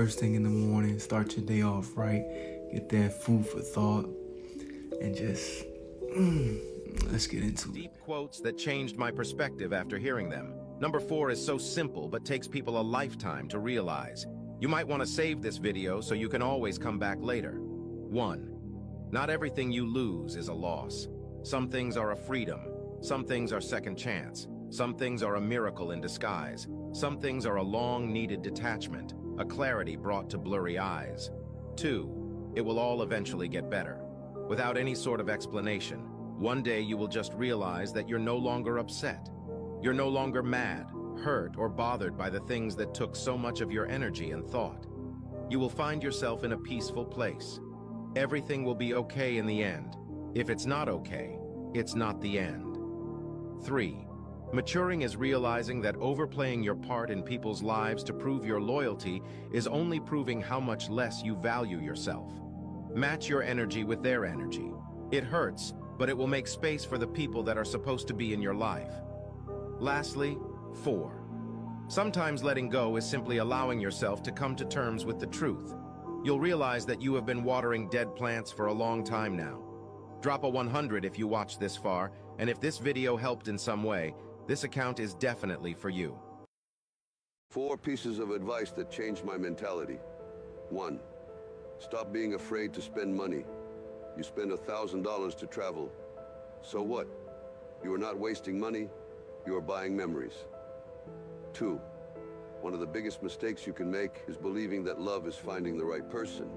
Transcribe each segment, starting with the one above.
first thing in the morning, start your day off right, get that food for thought, and just let's get into it. Deep quotes that changed my perspective after hearing them. Number 4 is so simple but takes people a lifetime to realize. You might want to save this video so you can always come back later. 1. Not everything you lose is a loss. Some things are a freedom. Some things are second chance. Some things are a miracle in disguise. Some things are a long-needed detachment, a clarity brought to blurry eyes. 2. It will all eventually get better. Without any sort of explanation, one day you will just realize that you're no longer upset. You're no longer mad, hurt, or bothered by the things that took so much of your energy and thought. You will find yourself in a peaceful place. Everything will be okay in the end. If it's not okay, it's not the end. 3. Maturing is realizing that overplaying your part in people's lives to prove your loyalty is only proving how much less you value yourself. Match your energy with their energy. It hurts, but it will make space for the people that are supposed to be in your life. Lastly, 4. Sometimes letting go is simply allowing yourself to come to terms with the truth. You'll realize that you have been watering dead plants for a long time now. Drop a 100 if you watched this far, and if this video helped in some way, this account is definitely for you. 4 pieces of advice that changed my mentality. 1. Stop being afraid to spend money. You spend $1,000 to travel. So what? You are not wasting money, you are buying memories. 2. One of the biggest mistakes you can make is believing that love is finding the right person.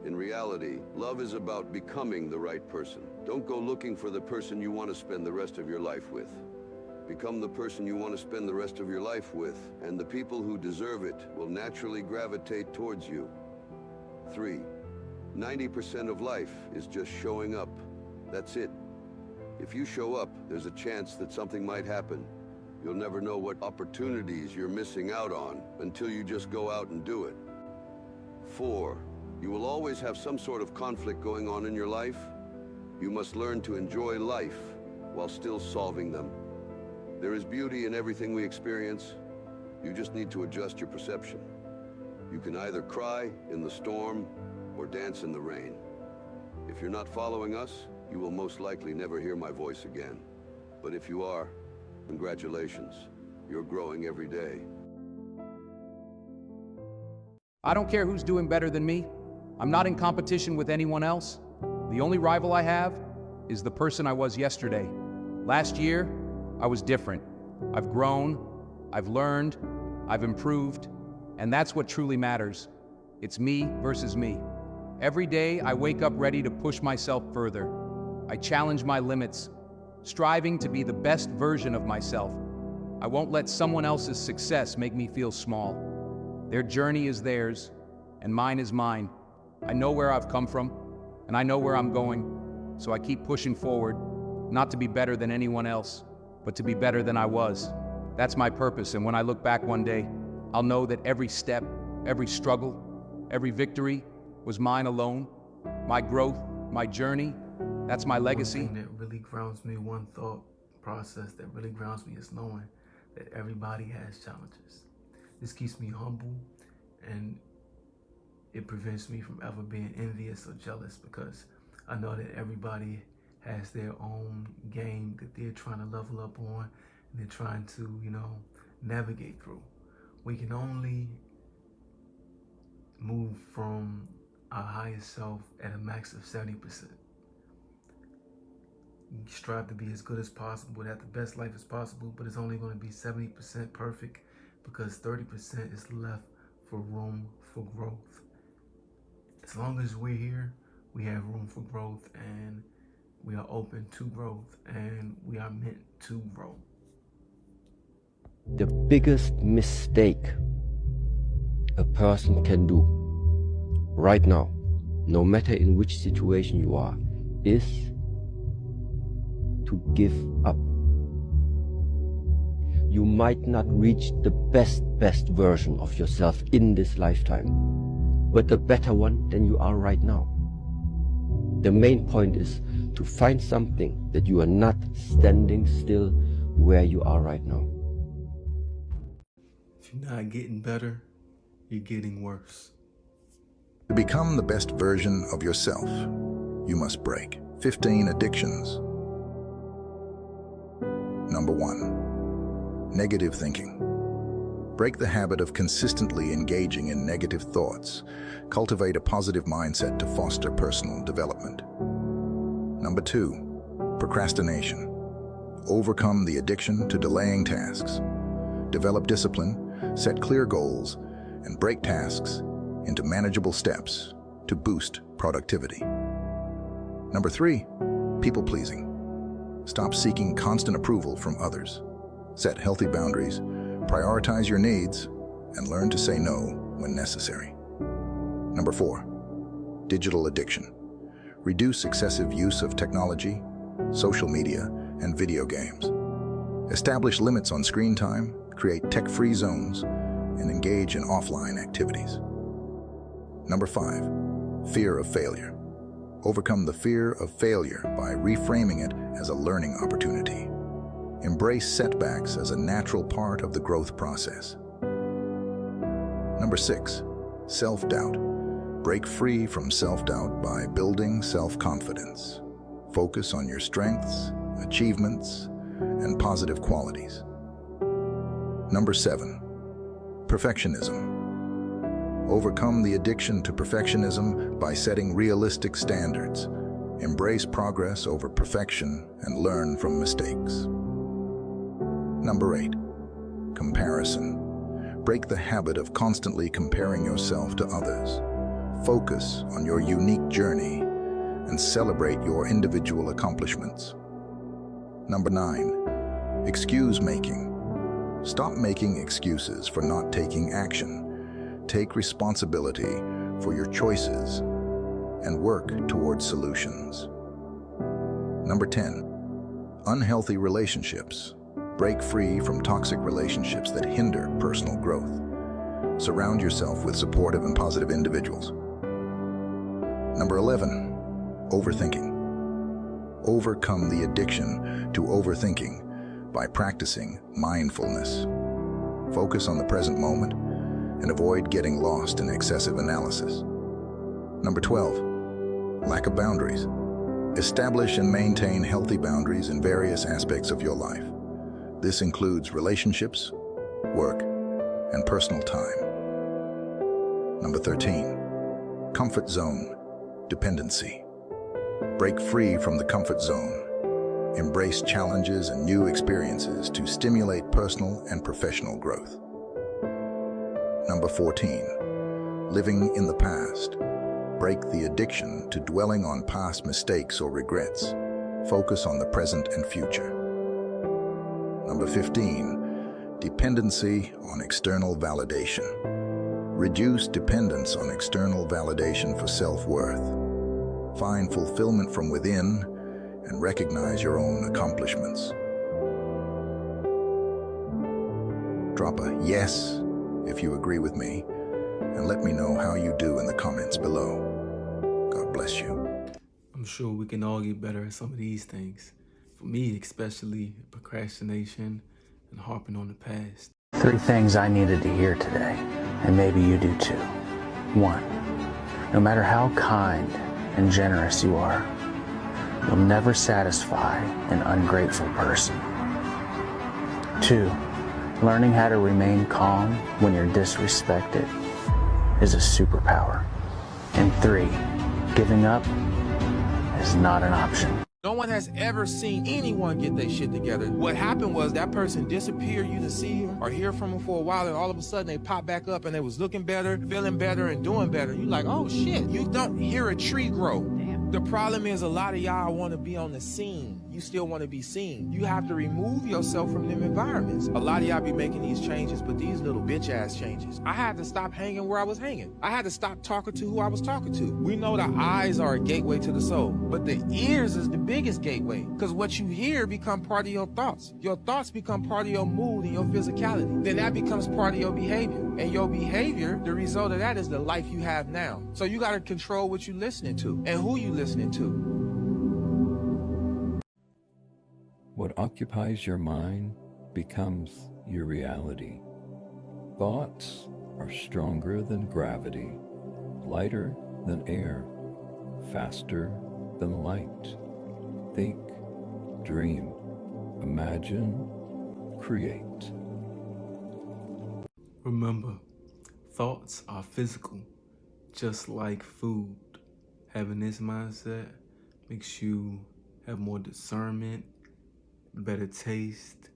In reality, love is about becoming the right person. Don't go looking for the person you want to spend the rest of your life with. Become the person you want to spend the rest of your life with, and the people who deserve it will naturally gravitate towards you. 3. 90% of life is just showing up. That's it. If you show up, there's a chance that something might happen. You'll never know what opportunities you're missing out on until you just go out and do it. 4. You will always have some sort of conflict going on in your life. You must learn to enjoy life while still solving them. There is beauty in everything we experience. You just need to adjust your perception. You can either cry in the storm or dance in the rain. If you're not following us, you will most likely never hear my voice again. But if you are, congratulations. You're growing every day. I don't care who's doing better than me. I'm not in competition with anyone else. The only rival I have is the person I was yesterday. Last year, I was different. I've grown, I've learned, I've improved, and that's what truly matters. It's me versus me. Every day, I wake up ready to push myself further. I challenge my limits, striving to be the best version of myself. I won't let someone else's success make me feel small. Their journey is theirs, and mine is mine. I know where I've come from, and I know where I'm going, so I keep pushing forward, not to be better than anyone else, but to be better than I was. That's my purpose, and when I look back one day, I'll know that every step, every struggle, every victory was mine alone. My growth, my journey, that's my legacy. One thing that really grounds me, one thought process that really grounds me is knowing that everybody has challenges. This keeps me humble, and it prevents me from ever being envious or jealous, because I know that everybody has their own game that they're trying to level up on, and they're trying to, navigate through. We can only move from our highest self at a max of 70%. You strive to be as good as possible, have the best life as possible, but it's only going to be 70% perfect, because 30% is left for room for growth. As long as we're here, we have room for growth, and we are open to growth, and we are meant to grow. The biggest mistake a person can do right now, no matter in which situation you are, is to give up. You might not reach the best version of yourself in this lifetime, but a better one than you are right now. The main point is to find something that you are not standing still where you are right now. If you're not getting better, you're getting worse. To become the best version of yourself, you must break 15 addictions. Number 1, negative thinking. Break the habit of consistently engaging in negative thoughts. Cultivate a positive mindset to foster personal development. Number 2, procrastination. Overcome the addiction to delaying tasks. Develop discipline, set clear goals, and break tasks into manageable steps to boost productivity. Number 3, people-pleasing. Stop seeking constant approval from others. Set healthy boundaries, prioritize your needs, and learn to say no when necessary. Number 4, digital addiction. Reduce excessive use of technology, social media, and video games. Establish limits on screen time, create tech-free zones, and engage in offline activities. Number 5, fear of failure. Overcome the fear of failure by reframing it as a learning opportunity. Embrace setbacks as a natural part of the growth process. Number 6, self-doubt. Break free from self-doubt by building self-confidence. Focus on your strengths, achievements, and positive qualities. Number 7, perfectionism. Overcome the addiction to perfectionism by setting realistic standards. Embrace progress over perfection and learn from mistakes. Number 8, comparison. Break the habit of constantly comparing yourself to others. Focus on your unique journey and celebrate your individual accomplishments. Number 9, excuse making. Stop making excuses for not taking action. Take responsibility for your choices and work towards solutions. Number 10, unhealthy relationships. Break free from toxic relationships that hinder personal growth. Surround yourself with supportive and positive individuals. Number 11, overthinking. Overcome the addiction to overthinking by practicing mindfulness. Focus on the present moment and avoid getting lost in excessive analysis. Number 12, lack of boundaries. Establish and maintain healthy boundaries in various aspects of your life. This includes relationships, work, and personal time. Number 13, comfort zone dependency. Break free from the comfort zone. Embrace challenges and new experiences to stimulate personal and professional growth. Number 14, living in the past. Break the addiction to dwelling on past mistakes or regrets. Focus on the present and future. Number 15, dependency on external validation. Reduce dependence on external validation for self-worth. Find fulfillment from within and recognize your own accomplishments. Drop a yes if you agree with me, and let me know how you do in the comments below. God bless you. I'm sure we can all get better at some of these things. For me, especially procrastination and harping on the past. 3 things I needed to hear today, and maybe you do too. 1, no matter how kind and generous you are, you'll never satisfy an ungrateful person. 2, learning how to remain calm when you're disrespected is a superpower. And 3, giving up is not an option. No one has ever seen anyone get their shit together. What happened was that person disappeared, you didn't see him or hear from him for a while, and all of a sudden they pop back up and they was looking better, feeling better, and doing better. You like, oh shit, you don't hear a tree grow. Damn. The problem is a lot of y'all want to be on the scene. You still want to be seen. You have to remove yourself from them environments. A lot of y'all be making these changes, but these little bitch ass changes. I had to stop hanging where I was hanging. I had to stop talking to who I was talking to. We know the eyes are a gateway to the soul, but the ears is the biggest gateway, because what you hear become part of your thoughts. Your thoughts become part of your mood and your physicality. Then that becomes part of your behavior. And your behavior, the result of that is the life you have now. So you got to control what you're listening to and who you listening to. What occupies your mind becomes your reality. Thoughts are stronger than gravity, lighter than air, faster than light. Think, dream, imagine, create. Remember, thoughts are physical, just like food. Having this mindset makes you have more discernment, better taste,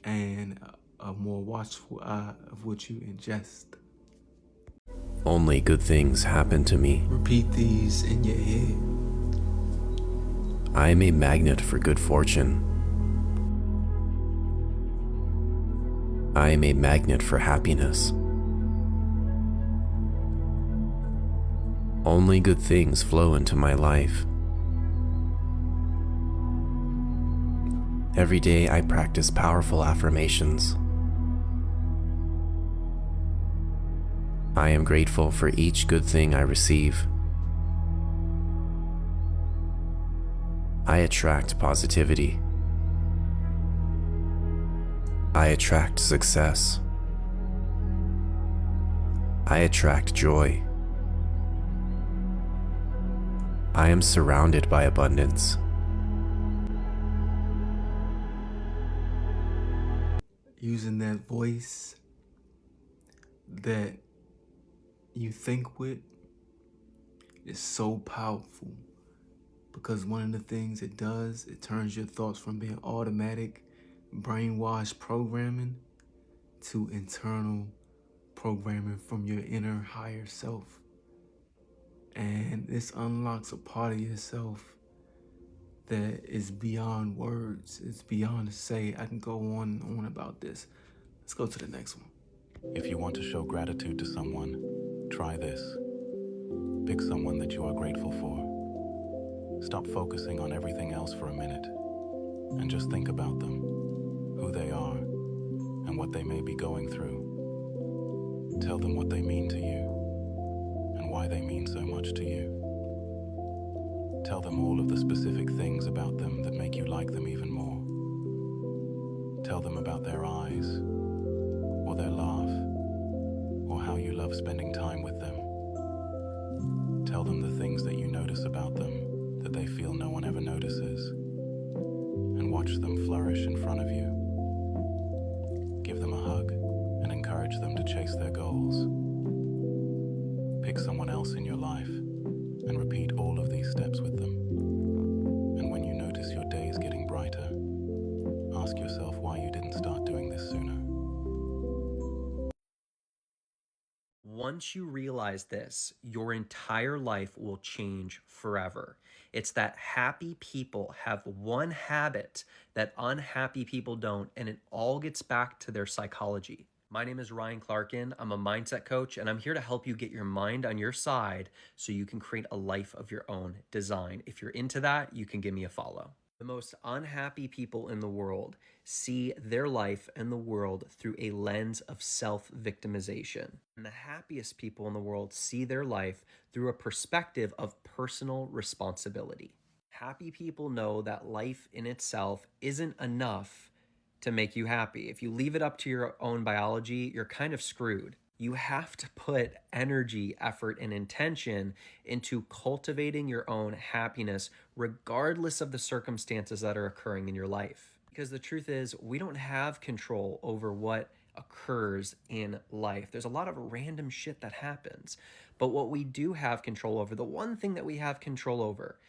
and a more watchful eye of what you ingest. Only good things happen to me. Repeat these in your head. I am a magnet for good fortune. I am a magnet for happiness. Only good things flow into my life. Every day I practice powerful affirmations. I am grateful for each good thing I receive. I attract positivity. I attract success. I attract joy. I am surrounded by abundance. Using that voice that you think with is so powerful, because one of the things it does, it turns your thoughts from being automatic, brainwashed programming to internal programming from your inner higher self. And this unlocks a part of yourself that is beyond words. It's beyond to say. I can go on and on about this. Let's go to the next one. If you want to show gratitude to someone, try this. Pick someone that you are grateful for. Stop focusing on everything else for a minute and just think about them, who they are, and what they may be going through. Tell them what they mean to you and why they mean so much to you. Tell them all of the specific things about them that make you like them even more. Tell them about their eyes, or their laugh, or how you love spending time with them. Tell them the things that you notice about them that they feel no one ever notices, and watch them flourish in front of you. Give them a hug and encourage them to chase their goals. Pick someone else in your life and repeat all of these steps with them. And when you notice your day is getting brighter, ask yourself why you didn't start doing this sooner. Once you realize this, your entire life will change forever. It's that happy people have one habit that unhappy people don't, and it all gets back to their psychology. My name is Ryan Clarkin. I'm a mindset coach, and I'm here to help you get your mind on your side so you can create a life of your own design. If you're into that, you can give me a follow. The most unhappy people in the world see their life and the world through a lens of self-victimization. And the happiest people in the world see their life through a perspective of personal responsibility. Happy people know that life in itself isn't enough to make you happy. If you leave it up to your own biology, you're kind of screwed. You have to put energy, effort, and intention into cultivating your own happiness, regardless of the circumstances that are occurring in your life. Because the truth is, we don't have control over what occurs in life. There's a lot of random shit that happens. But what we do have control over, the one thing that we have control over,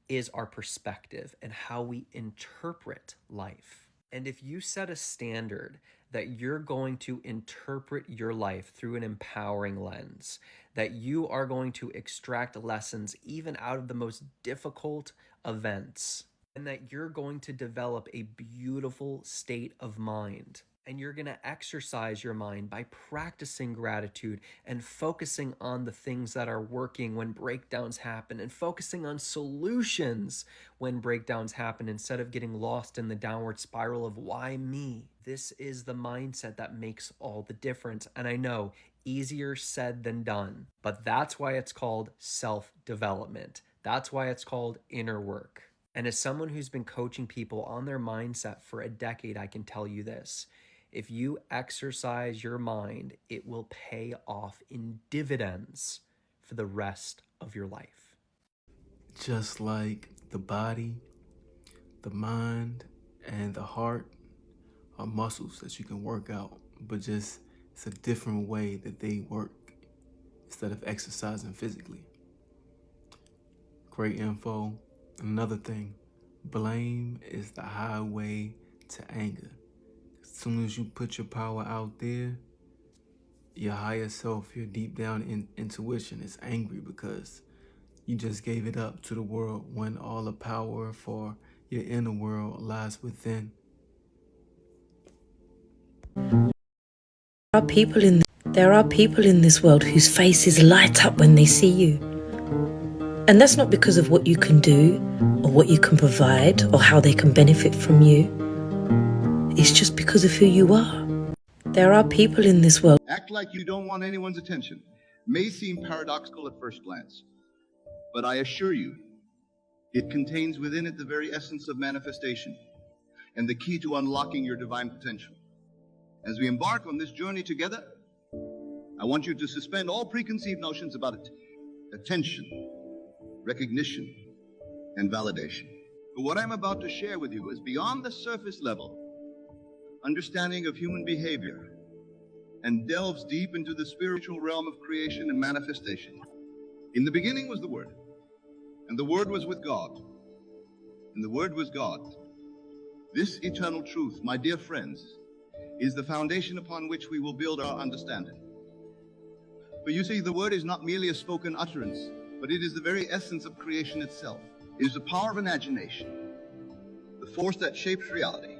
is our perspective and how we interpret life. And if you set a standard that you're going to interpret your life through an empowering lens, that you are going to extract lessons even out of the most difficult events, and that you're going to develop a beautiful state of mind, and you're going to exercise your mind by practicing gratitude and focusing on the things that are working when breakdowns happen, and focusing on solutions when breakdowns happen instead of getting lost in the downward spiral of why me. This is the mindset that makes all the difference. And I know, easier said than done, but that's why it's called self-development. That's why it's called inner work. And as someone who's been coaching people on their mindset for a decade, I can tell you this. If you exercise your mind, it will pay off in dividends for the rest of your life. Just like the body, the mind, and the heart are muscles that you can work out, but just it's a different way that they work instead of exercising physically. Great info. Another thing, blame is the highway to anger. As soon as you put your power out there, your higher self, your deep down intuition is angry because you just gave it up to the world when all the power for your inner world lies within. There are people in this world whose faces light up when they see you. And that's not because of what you can do or what you can provide or how they can benefit from you. It's just because of who you are. There are people in this world. Act like you don't want anyone's attention. May seem paradoxical at first glance, but I assure you, it contains within it the very essence of manifestation and the key to unlocking your divine potential. As we embark on this journey together, I want you to suspend all preconceived notions about it. Attention, recognition, and validation. But what I'm about to share with you is beyond the surface level understanding of human behavior and delves deep into the spiritual realm of creation and manifestation. In the beginning was the Word, and the Word was with God, and the Word was God. This eternal truth, my dear friends, is the foundation upon which we will build our understanding. But you see, the Word is not merely a spoken utterance, but it is the very essence of creation itself. It is the power of imagination, the force that shapes reality.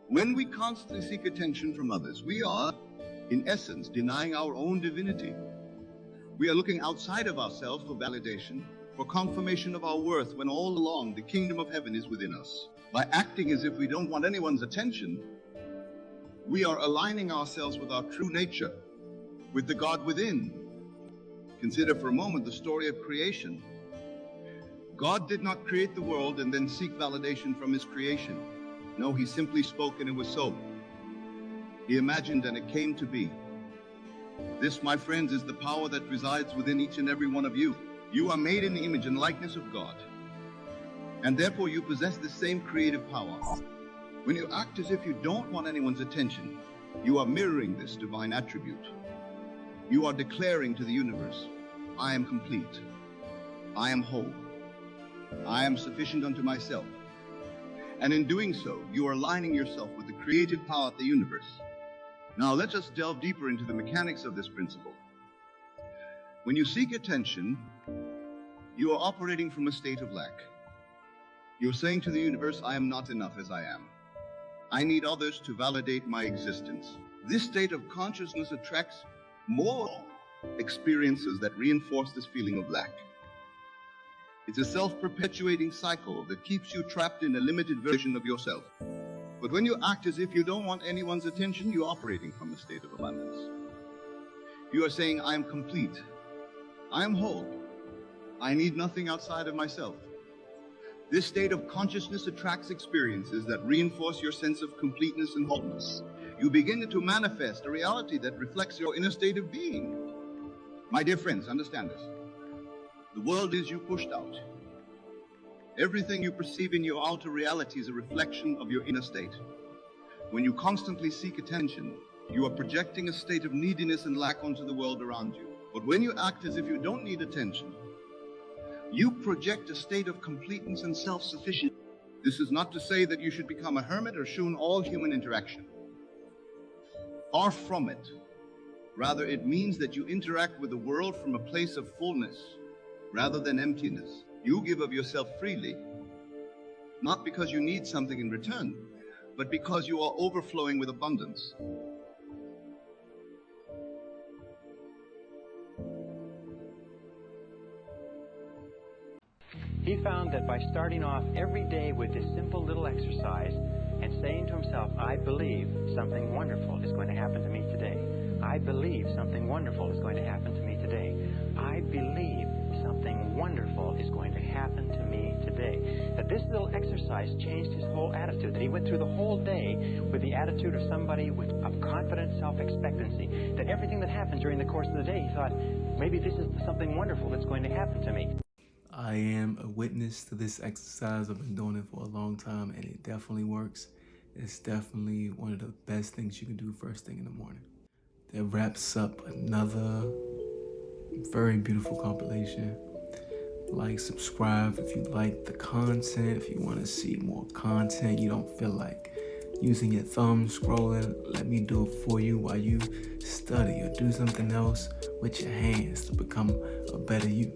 When we constantly seek attention from others, we are, in essence, denying our own divinity. We are looking outside of ourselves for validation, for confirmation of our worth, when all along the kingdom of heaven is within us. By acting as if we don't want anyone's attention, we are aligning ourselves with our true nature, with the God within. Consider for a moment the story of creation. God did not create the world and then seek validation from his creation. No, he simply spoke and it was so. He imagined and it came to be. This, my friends, is the power that resides within each and every one of you. You are made in the image and likeness of God, and therefore you possess the same creative power. When you act as if you don't want anyone's attention, you are mirroring this divine attribute. You are declaring to the universe, I am complete, I am whole, I am sufficient unto myself. And in doing so, you are aligning yourself with the creative power of the universe. Now let us delve deeper into the mechanics of this principle. When you seek attention, you are operating from a state of lack. You're saying to the universe, I am not enough as I am. I need others to validate my existence. This state of consciousness attracts more experiences that reinforce this feeling of lack. It's a self-perpetuating cycle that keeps you trapped in a limited version of yourself. But when you act as if you don't want anyone's attention, you're operating from a state of abundance. You are saying, I am complete, I am whole, I need nothing outside of myself. This state of consciousness attracts experiences that reinforce your sense of completeness and wholeness. You begin to manifest a reality that reflects your inner state of being. My dear friends, understand this. The world is you pushed out. Everything you perceive in your outer reality is a reflection of your inner state. When you constantly seek attention, you are projecting a state of neediness and lack onto the world around you. But when you act as if you don't need attention, you project a state of completeness and self-sufficiency. This is not to say that you should become a hermit or shun all human interaction. Far from it. Rather, it means that you interact with the world from a place of fullness rather than emptiness. You give of yourself freely, not because you need something in return, but because you are overflowing with abundance. He found that by starting off every day with this simple little exercise and saying to himself, I believe something wonderful is going to happen to me today. I believe something wonderful is going to happen to me today. I believe something wonderful is going to happen to me today. That this little exercise exercise changed his whole attitude, that he went through the whole day with the attitude of somebody of confident self-expectancy, that everything that happened during the course of the day, he thought, maybe this is something wonderful that's going to happen to me. I am a witness to this exercise. I've been doing it for a long time, and it definitely works. It's definitely one of the best things you can do first thing in the morning. That wraps up another very beautiful compilation. Like, subscribe if you like the content. If you want to see more content, you don't feel like using your thumb scrolling, let me do it for you while you study or do something else with your hands to become a better you.